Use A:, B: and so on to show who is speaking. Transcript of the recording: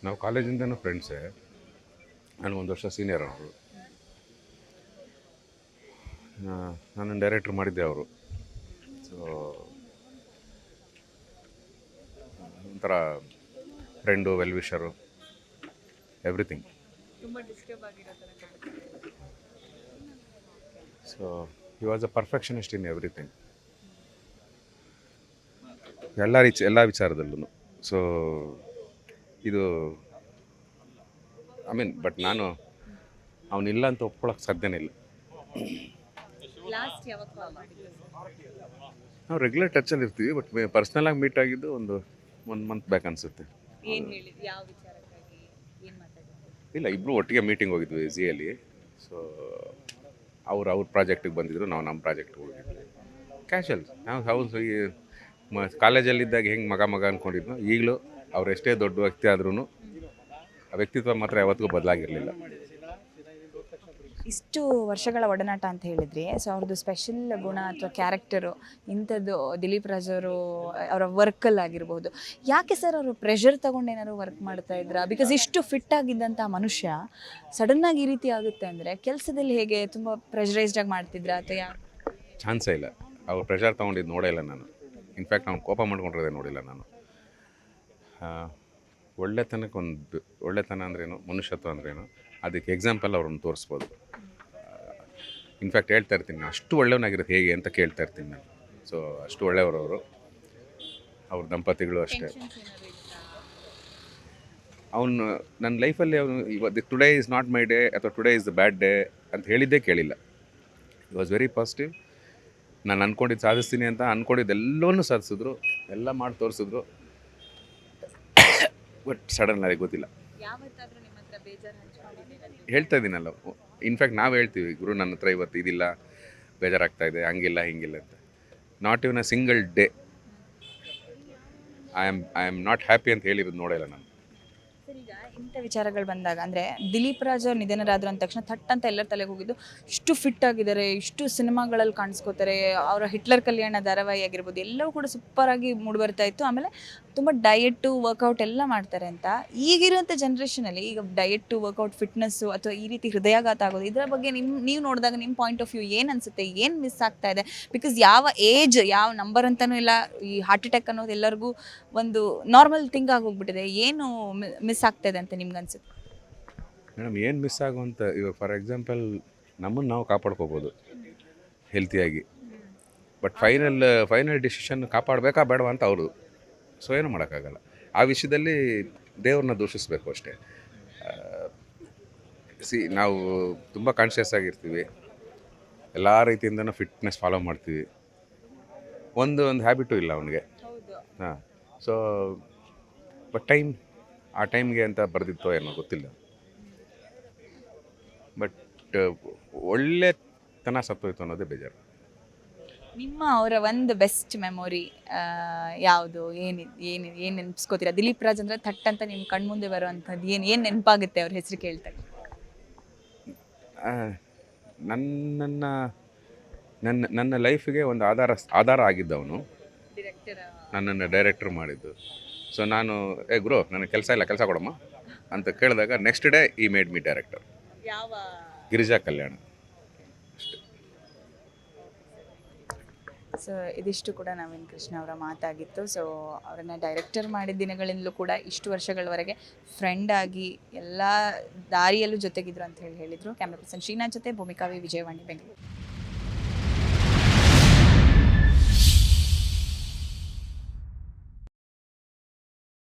A: ನಾವು ಕಾಲೇಜಿಂದನೂ ಫ್ರೆಂಡ್ಸೇ. ನನಗೊಂದು ವರ್ಷ ಸೀನಿಯರ್ ಅವರು. ನನ್ನನ್ನು ಡೈರೆಕ್ಟ್ರ್ ಮಾಡಿದ್ದೆ ಅವರು. ಸೊ ಒಂಥರ friend, wellwisher, everything. So he was a perfectionist in everything, ಎಲ್ಲ ವಿಚಾರದಲ್ಲೂ. ಸೊ ಇದು ಐ ಮೀನ್, ಬಟ್ ನಾನು ಅವನಿಲ್ಲ ಅಂತ ಒಪ್ಕೊಳ್ಳೋಕೆ ಸಾಧ್ಯನೇ ಇಲ್ಲ. ನಾವು ರೆಗ್ಯುಲರ್ ಟಚಲ್ಲಿ ಇರ್ತೀವಿ, ಬಟ್ ಪರ್ಸ್ನಲಾಗಿ ಮೀಟ್ ಆಗಿದ್ದು ಒಂದು 1 ಮಂತ್ ಬ್ಯಾಕ್ ಅನಿಸುತ್ತೆ. ಇಲ್ಲ, ಇಬ್ಬರು ಒಟ್ಟಿಗೆ ಮೀಟಿಂಗ್ ಹೋಗಿದ್ವಿ ಝಿಯಲ್ಲಿ. ಸೊ ಅವ್ರ ಪ್ರಾಜೆಕ್ಟಿಗೆ ಬಂದಿದ್ರು, ನಾವು ನಮ್ಮ ಪ್ರಾಜೆಕ್ಟ್ಗೆ ಹೋಗಿದ್ವಿ. ಕ್ಯಾಶುವಲ್. ನಾವು ಹೌದು, ಈ ಕಾಲೇಜಲ್ಲಿದ್ದಾಗ ಹೆಂಗೆ ಮಗ ಅಂದ್ಕೊಂಡಿದ್ನೋ, ಈಗಲೂ ಅವ್ರು ಎಷ್ಟೇ ದೊಡ್ಡ ವ್ಯಕ್ತಿ ಆದ್ರೂ ಆ ವ್ಯಕ್ತಿತ್ವ ಮಾತ್ರ ಯಾವತ್ತಿಗೂ ಬದಲಾಗಿರಲಿಲ್ಲ.
B: ಇಷ್ಟು ವರ್ಷಗಳ ಒಡನಾಟ ಅಂತ ಹೇಳಿದ್ರಿ. ಸೊ ಅವ್ರದ್ದು ಸ್ಪೆಷಲ್ ಗುಣ ಅಥವಾ ಕ್ಯಾರೆಕ್ಟರು ಇಂಥದ್ದು ದಿಲೀಪ್ ರಾಜ್ ಅವರು ಅವರ ವರ್ಕಲ್ಲಿ ಆಗಿರ್ಬೋದು. ಯಾಕೆ ಸರ್ ಅವರು ಪ್ರೆಷರ್ ತೊಗೊಂಡು ಏನಾದ್ರು ವರ್ಕ್ ಮಾಡ್ತಾ ಇದ್ರಾ? ಬಿಕಾಸ್ ಇಷ್ಟು ಫಿಟ್ ಆಗಿದ್ದಂಥ ಮನುಷ್ಯ ಸಡನ್ನಾಗಿ ಈ ರೀತಿ ಆಗುತ್ತೆ ಅಂದರೆ ಕೆಲಸದಲ್ಲಿ ಹೇಗೆ ತುಂಬ ಪ್ರೆಷರೈಸ್ಡಾಗಿ ಮಾಡ್ತಿದ್ರಾ ಅಥವಾ ಯಾಕೆ?
A: ಚಾನ್ಸೇ ಇಲ್ಲ. ಅವ್ರು ಪ್ರೆಷರ್ ತೊಗೊಂಡಿದ್ದು ನೋಡೇ ಇಲ್ಲ ನಾನು. ಇನ್ಫ್ಯಾಕ್ಟ್ ಅವ್ನು ಕೋಪ ಮಾಡ್ಕೊಂಡಿರೋದೇ ನೋಡಿಲ್ಲ ನಾನು. ಒಳ್ಳೆತನ ಅಂದ್ರೇನು, ಮನುಷ್ಯತ್ವ ಅಂದ್ರೇನು, ಅದಕ್ಕೆ ಎಕ್ಸಾಂಪಲ್ ಅವ್ರನ್ನ ತೋರಿಸ್ಬೋದು. ಇನ್ಫ್ಯಾಕ್ಟ್ ಹೇಳ್ತಾ ಇರ್ತೀನಿ, ಅಷ್ಟು ಒಳ್ಳೆಯವನಾಗಿರೋದು ಹೇಗೆ ಅಂತ ಕೇಳ್ತಾ ಇರ್ತೀನಿ ನಾನು. ಸೊ ಅಷ್ಟು ಒಳ್ಳೆಯವರು ಅವ್ರ ದಂಪತಿಗಳು ಅಷ್ಟೇ. ಅವನು ನನ್ನ ಲೈಫಲ್ಲಿ ಅವನು ಇವತ್ತು today is not my day ಅಥವಾ today is the bad day ಅಂತ ಹೇಳಿದ್ದೇ ಕೇಳಿಲ್ಲ. It was very positive. ನಾನು ಅಂದ್ಕೊಂಡಿದ್ದು ಸಾಧಿಸ್ತೀನಿ ಅಂತ ಅಂದ್ಕೊಂಡಿದ್ದೆಲ್ಲವನ್ನೂ ಸಾಧಿಸಿದ್ರು, ಎಲ್ಲ ಮಾಡಿ ತೋರಿಸಿದ್ರು. ಬಟ್ ಸಡನ್ ಆಗಿ ಗೊತ್ತಿಲ್ಲ. ಹೇಳ್ತಾ ಇದ್ದೀನಲ್ಲ, ಇನ್ಫ್ಯಾಕ್ಟ್ ನಾವು ಹೇಳ್ತೀವಿ, ಗುರು ನನ್ನ ಹತ್ರ ಇವತ್ತು ಇದಿಲ್ಲ, ಬೇಜಾರಾಗ್ತಾ ಇದೆ, ಹಂಗಿಲ್ಲ ಹಿಂಗಿಲ್ಲ ಅಂತ. Not even a single day I am not happy ಅಂತ ಹೇಳಿರೋದು ನೋಡಿಲ್ಲ ನಾನು.
B: ಸರ್, ಈಗ ಇಂಥ ವಿಚಾರಗಳು ಬಂದಾಗ ಅಂದರೆ ದಿಲೀಪ್ ರಾಜ್ ಅವ್ರು ನಿಧನರಾದ್ರು ಅಂದ ತಕ್ಷಣ ಥಟ್ ಅಂತ ಎಲ್ಲರ ತಲೆಗೆ ಹೋಗಿದ್ದು, ಇಷ್ಟು ಫಿಟ್ ಆಗಿದ್ದಾರೆ, ಇಷ್ಟು ಸಿನಿಮಾಗಳಲ್ಲಿ ಕಾಣಿಸ್ಕೋತಾರೆ, ಅವರ ಹಿಟ್ಲರ್ ಕಲ್ಯಾಣ ಧಾರಾವಾಹಿ ಆಗಿರ್ಬೋದು, ಎಲ್ಲವೂ ಕೂಡ ಸೂಪರಾಗಿ ಮೂಡಿಬರ್ತಾ ಇತ್ತು. ಆಮೇಲೆ ತುಂಬ ಡಯೆಟ್ಟು, ವರ್ಕೌಟ್ ಎಲ್ಲ ಮಾಡ್ತಾರೆ ಅಂತ. ಈಗಿರುವಂಥ ಜನ್ರೇಷನಲ್ಲಿ ಈಗ ಡಯೆಟ್ಟು, ವರ್ಕೌಟ್, ಫಿಟ್ನೆಸ್ಸು ಅಥವಾ ಈ ರೀತಿ ಹೃದಯಾಘಾತ ಆಗೋದು, ಇದರ ಬಗ್ಗೆ ನೀವು ನೋಡಿದಾಗ ನಿಮ್ಮ ಪಾಯಿಂಟ್ ಆಫ್ ವ್ಯೂ ಏನು ಅನಿಸುತ್ತೆ? ಏನು ಮಿಸ್ ಆಗ್ತಾ ಇದೆ? ಬಿಕಾಸ್ ಯಾವ ಏಜ್, ಯಾವ ನಂಬರ್ ಅಂತಲೂ ಇಲ್ಲ, ಈ ಹಾರ್ಟ್ ಅಟ್ಯಾಕ್ ಅನ್ನೋದು ಎಲ್ಲರಿಗೂ ಒಂದು ನಾರ್ಮಲ್ ಥಿಂಗ್ ಆಗೋಗ್ಬಿಟ್ಟಿದೆ. ಏನು ಮಿಸ್ ಆಗ್ತಾ ಇದೆ ಅಂತ ನಿಮ್ಗೆ ಅನ್ಸುತ್ತೆ?
A: ಮೇಡಮ್, ಏನು ಮಿಸ್ ಆಗುವಂಥ, ಇವಾಗ ಫಾರ್ ಎಕ್ಸಾಂಪಲ್ ನಮ್ಮನ್ನು ನಾವು ಕಾಪಾಡ್ಕೋಬೋದು ಹೆಲ್ತಿಯಾಗಿ, ಬಟ್ ಫೈನಲ್ ಡಿಸಿಷನ್ ಕಾಪಾಡಬೇಕಾ ಬೇಡವಾ ಅಂತ ಅವರು. ಸೊ ಏನೂ ಮಾಡೋಕ್ಕಾಗಲ್ಲ. ಆ ವಿಷಯದಲ್ಲಿ ದೇವ್ರನ್ನ ದೂಷಿಸಬೇಕು ಅಷ್ಟೇ. ನಾವು ತುಂಬ ಕಾನ್ಷಿಯಸ್ ಆಗಿರ್ತೀವಿ, ಎಲ್ಲ ರೀತಿಯಿಂದನೂ ಫಿಟ್ನೆಸ್ ಫಾಲೋ ಮಾಡ್ತೀವಿ. ಒಂದು ಹ್ಯಾಬಿಟು ಇಲ್ಲ ಅವನಿಗೆ. ಹಾಂ. ಸೊ ಬಟ್ ಆ ಟೈಮ್ಗೆ ಅಂತ ಬರೆದಿತ್ತೋ ಏನೋ ಗೊತ್ತಿಲ್ಲ. ಬಟ್ ಒಳ್ಳೆತನ ಸತ್ತೋಯ್ತು ಅನ್ನೋದೇ ಬೇಜಾರು.
B: ನಿಮ್ಮ ಅವರ ಒಂದು ಬೆಸ್ಟ್ ಮೆಮೊರಿ ಯಾವುದು? ಏನು ನೆನಪಿಸ್ಕೋತೀರಾ? ದಿಲೀಪ್ ರಾಜ್ ಅಂದರೆ ಥಟ್ ಅಂತ ನಿಮ್ಮ ಕಣ್ಮುಂದೆ ಬರುವಂಥದ್ದು ಏನು ನೆನಪಾಗುತ್ತೆ ಅವ್ರ ಹೆಸರು ಕೇಳ್ತಾರೆ?
A: ನನ್ನ ಲೈಫಿಗೆ ಒಂದು ಆಧಾರ ಆಗಿದ್ದವನು, ನನ್ನನ್ನು ಡೈರೆಕ್ಟ್ರ್ ಮಾಡಿದ್ದು. ಸೊ ನಾನು ಗುರು ನನಗೆ ಕೆಲಸ ಕೊಡಮ್ಮ ಅಂತ ಕೇಳಿದಾಗ next day he made me director. Girija Kalyana.
B: So ಇದಿಷ್ಟು ಕೂಡ ನವೀನ್ ಕೃಷ್ಣ ಅವರ ಮಾತಾಗಿತ್ತು. ಸೊ ಅವರನ್ನು ಡೈರೆಕ್ಟರ್ ಮಾಡಿದ ದಿನಗಳಿಂದಲೂ ಕೂಡ ಇಷ್ಟು ವರ್ಷಗಳವರೆಗೆ ಫ್ರೆಂಡ್ ಆಗಿ ಎಲ್ಲ ದಾರಿಯಲ್ಲೂ ಜೊತೆಗಿದ್ರು ಅಂತ ಹೇಳಿದರು. ಕ್ಯಾಮ್ರಾ ಪರ್ಸನ್ ಶ್ರೀನಾಥ್ ಜೊತೆ ಭೂಮಿಕಾ ವಿ, ವಿಜಯವಾಣಿ, ಬೆಂಗಳೂರು.